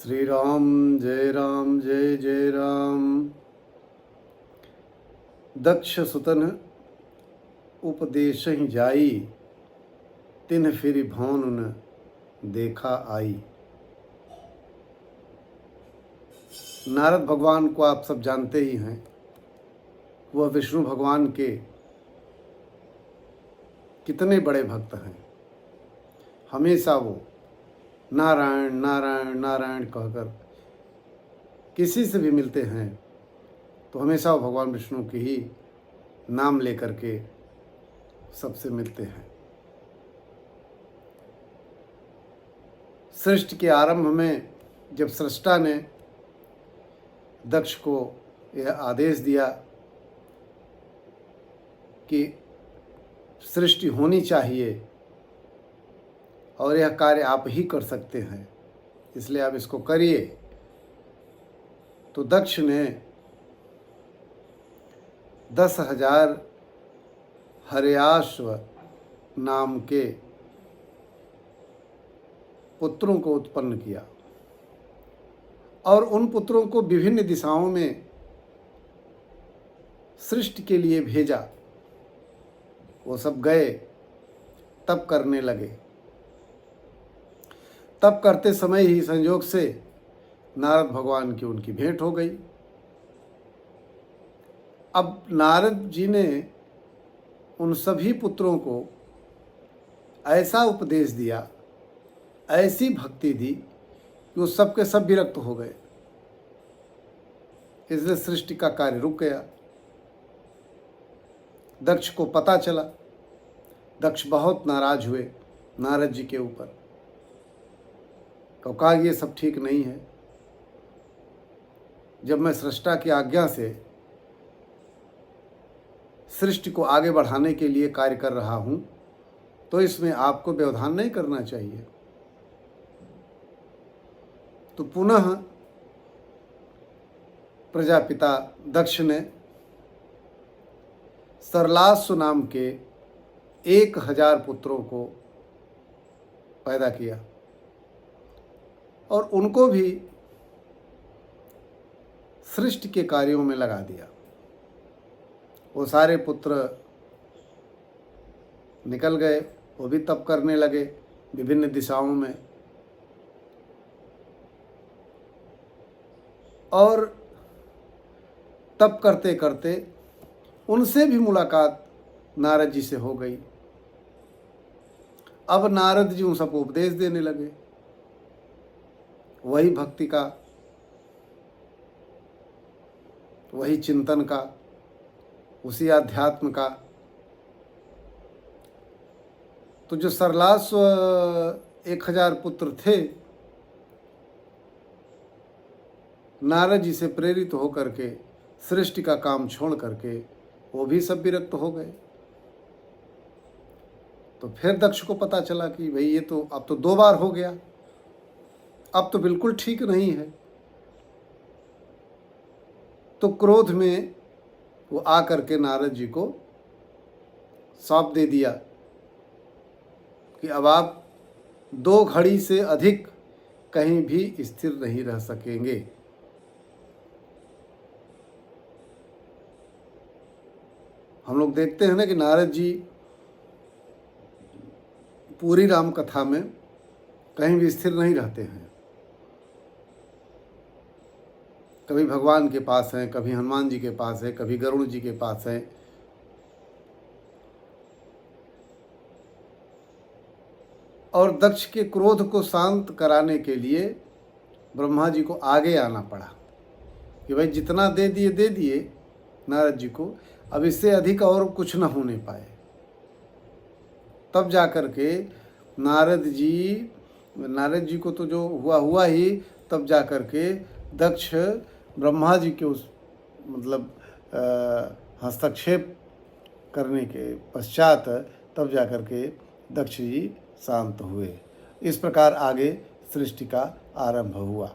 श्री राम जय जय राम। दक्ष सुतन उपदेश जाई, तिन फिर भौन न देखा आई। नारद भगवान को आप सब जानते ही हैं। वह विष्णु भगवान के कितने बड़े भक्त हैं। हमेशा वो नारायण नारायण नारायण कहकर किसी से भी मिलते हैं तो हमेशा वो भगवान विष्णु की ही नाम लेकर के सबसे मिलते हैं। सृष्टि के आरंभ में जब सृष्टा ने दक्ष को यह आदेश दिया कि सृष्टि होनी चाहिए और यह कार्य आप ही कर सकते हैं, इसलिए आप इसको करिए, तो दक्ष ने 10,000 हर्याश्व नाम के पुत्रों को उत्पन्न किया और उन पुत्रों को विभिन्न दिशाओं में सृष्टि के लिए भेजा। वो सब गए, तप करने लगे। तप करते समय ही संयोग से नारद भगवान की उनकी भेंट हो गई। अब नारद जी ने उन सभी पुत्रों को ऐसा उपदेश दिया, ऐसी भक्ति दी कि वो सब के सब विरक्त हो गए। इसलिए सृष्टि का कार्य रुक गया। दक्ष को पता चला। दक्ष बहुत नाराज हुए नारद जी के ऊपर। तो कहा ये सब ठीक नहीं है। जब मैं सृष्टा की आज्ञा से सृष्टि को आगे बढ़ाने के लिए कार्य कर रहा हूं तो इसमें आपको व्यवधान नहीं करना चाहिए। तो पुनः प्रजापिता दक्ष ने सरलासु नाम के 1,000 पुत्रों को पैदा किया और उनको भी सृष्टि के कार्यों में लगा दिया। वो सारे पुत्र निकल गए, वो भी तप करने लगे विभिन्न दिशाओं में। और तप करते करते उनसे भी मुलाकात नारद जी से हो गई। अब नारद जी उन सबको उपदेश देने लगे, वही भक्ति का, वही चिंतन का, उसी आध्यात्म का। तो जो सरलास्व 1,000 पुत्र थे, नारद जी से प्रेरित होकर के सृष्टि का काम छोड़ करके वो भी सब विरक्त हो गए। तो फिर दक्ष को पता चला कि भाई ये तो अब तो 2 बार हो गया, अब तो बिल्कुल ठीक नहीं है। तो क्रोध में वो आकर के नारद जी को सौंप दे दिया कि अब आप 2 घड़ी से अधिक कहीं भी स्थिर नहीं रह सकेंगे। हम लोग देखते हैं ना कि नारद जी पूरी राम कथा में कहीं भी स्थिर नहीं रहते हैं। कभी भगवान के पास हैं, कभी हनुमान जी के पास है, कभी गरुड़ जी के पास है। और दक्ष के क्रोध को शांत कराने के लिए ब्रह्मा जी को आगे आना पड़ा कि भाई जितना दे दिए नारद जी को, अब इससे अधिक और कुछ न होने पाए। तब जा कर के नारद जी को तो जो हुआ ही, तब जा कर के दक्ष ब्रह्मा जी के उस हस्तक्षेप करने के पश्चात तब जा कर के दक्ष जी शांत हुए। इस प्रकार आगे सृष्टि का आरंभ हुआ।